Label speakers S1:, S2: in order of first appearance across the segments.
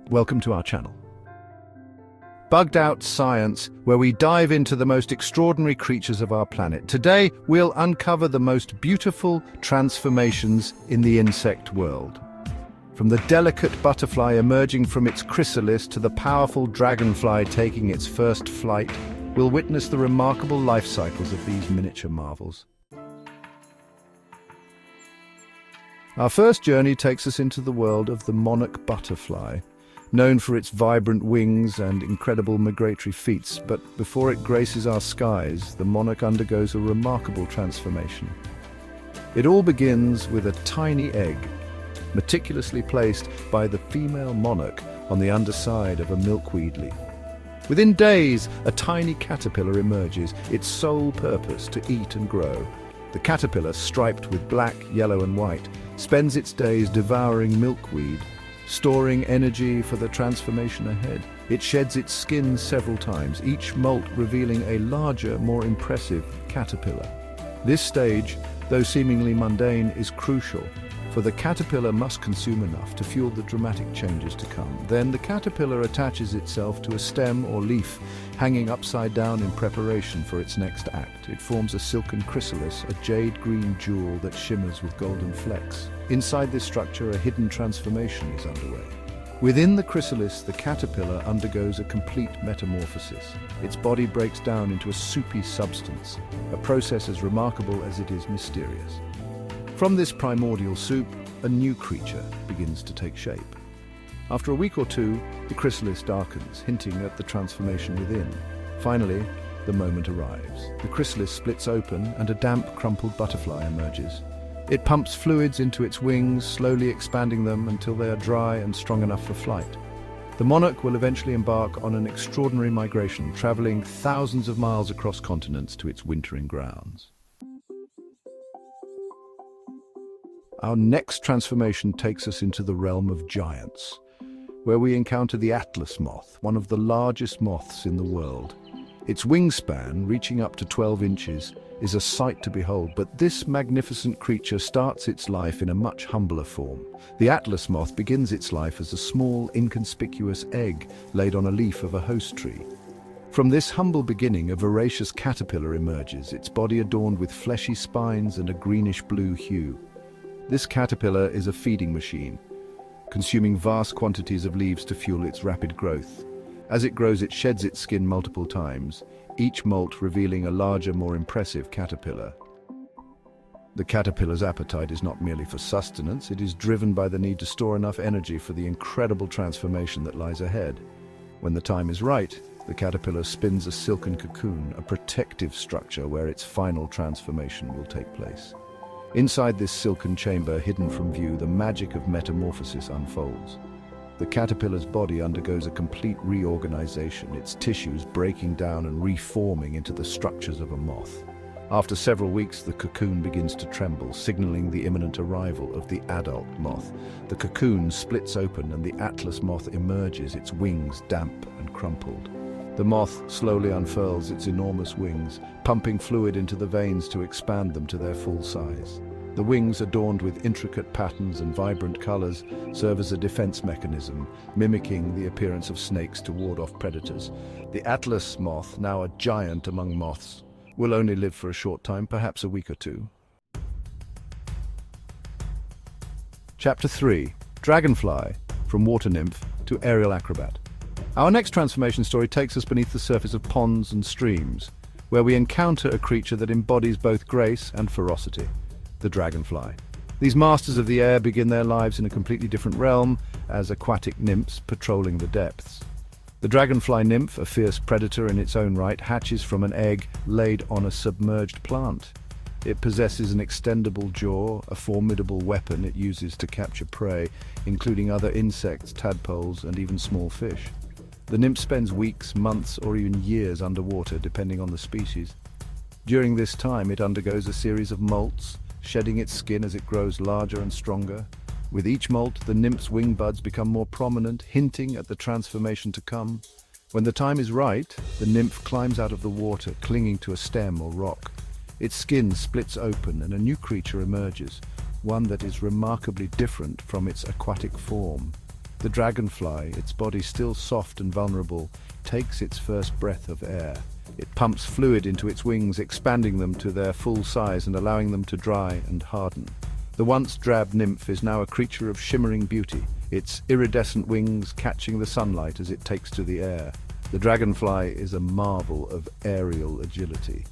S1: Welcome to our channel. Bugged Out Science, where we dive into the most extraordinary creatures of our planet. Today, we'll uncover the most beautiful transformations in the insect world. From the delicate butterfly emerging from its chrysalis to the powerful dragonfly taking its first flight, we'll witness the remarkable life cycles of these miniature marvels. Our first journey takes us into the world of the monarch butterfly, known for its vibrant wings and incredible migratory feats. But before it graces our skies, the monarch undergoes a remarkable transformation. It all begins with a tiny egg, meticulously placed by the female monarch on the underside of a milkweed leaf. Within days, a tiny caterpillar emerges, its sole purpose to eat and grow. The caterpillar, striped with black, yellow and white, spends its days devouring milkweed, storing energy for the transformation ahead. It sheds its skin several times, each molt revealing a larger, more impressive caterpillar. This stage, though seemingly mundane, is crucial, for the caterpillar must consume enough to fuel the dramatic changes to come. Then the caterpillar attaches itself to a stem or leaf, hanging upside down in preparation for its next act. It forms a silken chrysalis, a jade-green jewel that shimmers with golden flecks. Inside this structure, a hidden transformation is underway. Within the chrysalis, the caterpillar undergoes a complete metamorphosis. Its body breaks down into a soupy substance, a process as remarkable as it is mysterious. From this primordial soup, a new creature begins to take shape. After a week or two, the chrysalis darkens, hinting at the transformation within. Finally, the moment arrives. The chrysalis splits open and a damp, crumpled butterfly emerges. It pumps fluids into its wings, slowly expanding them until they are dry and strong enough for flight. The monarch will eventually embark on an extraordinary migration, traveling thousands of miles across continents to its wintering grounds. Our next transformation takes us into the realm of giants, where we encounter the Atlas moth, one of the largest moths in the world. Its wingspan, reaching up to 12 inches, is a sight to behold, but this magnificent creature starts its life in a much humbler form. The Atlas moth begins its life as a small, inconspicuous egg laid on a leaf of a host tree. From this humble beginning, a voracious caterpillar emerges, its body adorned with fleshy spines and a greenish-blue hue. This caterpillar is a feeding machine, consuming vast quantities of leaves to fuel its rapid growth. As it grows, it sheds its skin multiple times, each molt revealing a larger, more impressive caterpillar. The caterpillar's appetite is not merely for sustenance, it is driven by the need to store enough energy for the incredible transformation that lies ahead. When the time is right, the caterpillar spins a silken cocoon, a protective structure where its final transformation will take place. Inside this silken chamber, hidden from view, the magic of metamorphosis unfolds. The caterpillar's body undergoes a complete reorganization, its tissues breaking down and reforming into the structures of a moth. After several weeks, the cocoon begins to tremble, signaling the imminent arrival of the adult moth. The cocoon splits open and the Atlas moth emerges, its wings damp and crumpled. The moth slowly unfurls its enormous wings, pumping fluid into the veins to expand them to their full size. The wings, adorned with intricate patterns and vibrant colors, serve as a defense mechanism, mimicking the appearance of snakes to ward off predators. The Atlas moth, now a giant among moths, will only live for a short time, perhaps a week or two. Chapter 3. Dragonfly, from water nymph to aerial acrobat. Our next transformation story takes us beneath the surface of ponds and streams, where we encounter a creature that embodies both grace and ferocity, the dragonfly. These masters of the air begin their lives in a completely different realm, as aquatic nymphs patrolling the depths. The dragonfly nymph, a fierce predator in its own right, hatches from an egg laid on a submerged plant. It possesses an extendable jaw, a formidable weapon it uses to capture prey, including other insects, tadpoles, and even small fish. The nymph spends weeks, months, or even years underwater, depending on the species. During this time, it undergoes a series of molts, shedding its skin as it grows larger and stronger. With each molt, the nymph's wing buds become more prominent, hinting at the transformation to come. When the time is right, the nymph climbs out of the water, clinging to a stem or rock. Its skin splits open and a new creature emerges, one that is remarkably different from its aquatic form. The dragonfly, its body still soft and vulnerable, takes its first breath of air. It pumps fluid into its wings, expanding them to their full size and allowing them to dry and harden. The once drab nymph is now a creature of shimmering beauty, its iridescent wings catching the sunlight as it takes to the air. The dragonfly is a marvel of aerial agility,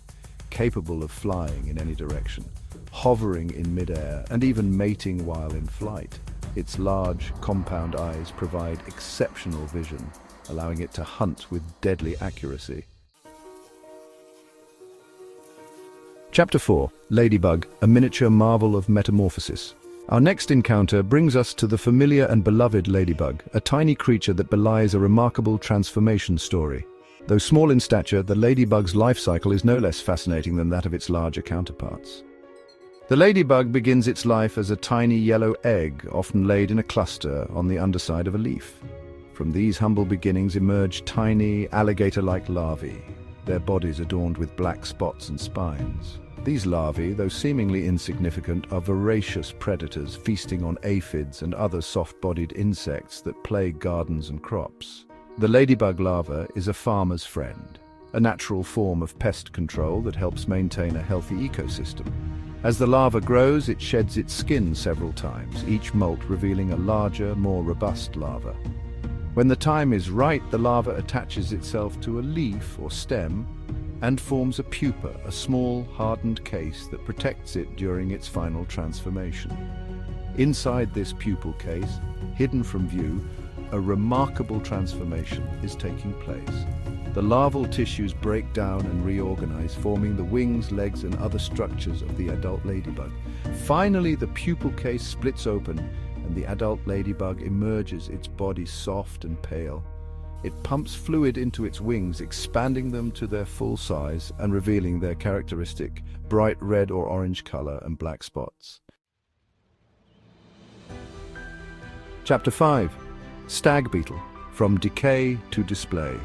S1: capable of flying in any direction, hovering in midair, and even mating while in flight. Its large, compound eyes provide exceptional vision, allowing it to hunt with deadly accuracy. Chapter 4. Ladybug, a miniature marvel of metamorphosis. Our next encounter brings us to the familiar and beloved ladybug, a tiny creature that belies a remarkable transformation story. Though small in stature, the ladybug's life cycle is no less fascinating than that of its larger counterparts. The ladybug begins its life as a tiny yellow egg, often laid in a cluster on the underside of a leaf. From these humble beginnings emerge tiny, alligator-like larvae, their bodies adorned with black spots and spines. These larvae, though seemingly insignificant, are voracious predators feasting on aphids and other soft-bodied insects that plague gardens and crops. The ladybug larva is a farmer's friend, a natural form of pest control that helps maintain a healthy ecosystem. As the larva grows, it sheds its skin several times, each molt revealing a larger, more robust larva. When the time is right, the larva attaches itself to a leaf or stem and forms a pupa, a small, hardened case that protects it during its final transformation. Inside this pupal case, hidden from view, a remarkable transformation is taking place. The larval tissues break down and reorganize, forming the wings, legs, and other structures of the adult ladybug. Finally, the pupal case splits open, and the adult ladybug emerges, its body soft and pale. It pumps fluid into its wings, expanding them to their full size and revealing their characteristic bright red or orange color and black spots. Chapter 5. Stag Beetle, From Decay to Display.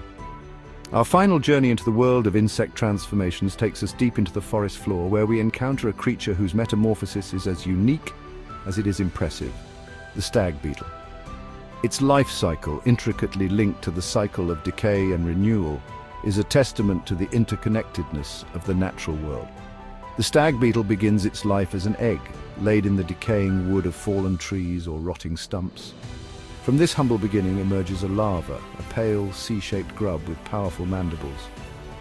S1: Our final journey into the world of insect transformations takes us deep into the forest floor, where we encounter a creature whose metamorphosis is as unique as it is impressive: the stag beetle. Its life cycle, intricately linked to the cycle of decay and renewal, is a testament to the interconnectedness of the natural world. The stag beetle begins its life as an egg, laid in the decaying wood of fallen trees or rotting stumps. From this humble beginning emerges a larva, a pale, C-shaped grub with powerful mandibles.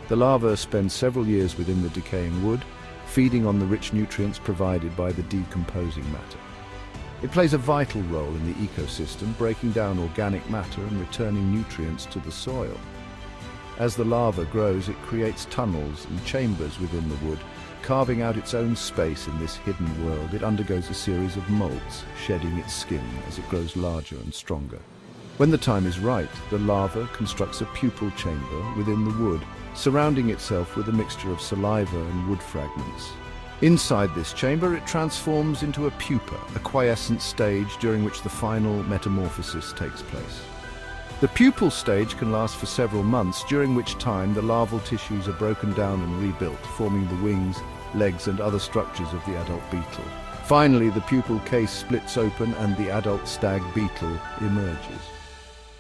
S1: The larva spends several years within the decaying wood, feeding on the rich nutrients provided by the decomposing matter. It plays a vital role in the ecosystem, breaking down organic matter and returning nutrients to the soil. As the larva grows, it creates tunnels and chambers within the wood, carving out its own space in this hidden world. It undergoes a series of molts, shedding its skin as it grows larger and stronger. When the time is right, the larva constructs a pupal chamber within the wood, surrounding itself with a mixture of saliva and wood fragments. Inside this chamber, it transforms into a pupa, a quiescent stage during which the final metamorphosis takes place. The pupal stage can last for several months, during which time the larval tissues are broken down and rebuilt, forming the wings, legs, and other structures of the adult beetle. Finally, the pupal case splits open and the adult stag beetle emerges.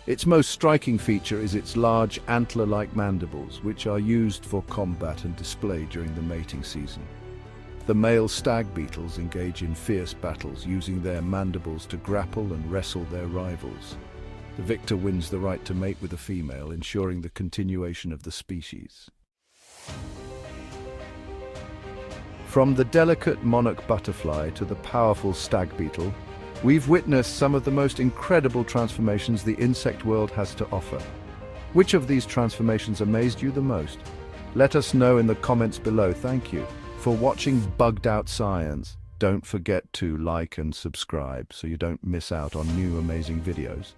S1: Its most striking feature is its large antler-like mandibles, which are used for combat and display during the mating season. The male stag beetles engage in fierce battles, using their mandibles to grapple and wrestle their rivals. The victor wins the right to mate with a female, ensuring the continuation of the species. From the delicate monarch butterfly to the powerful stag beetle, we've witnessed some of the most incredible transformations the insect world has to offer. Which of these transformations amazed you the most? Let us know in the comments below. Thank you for watching Bugged Out Science. Don't forget to like and subscribe so you don't miss out on new amazing videos.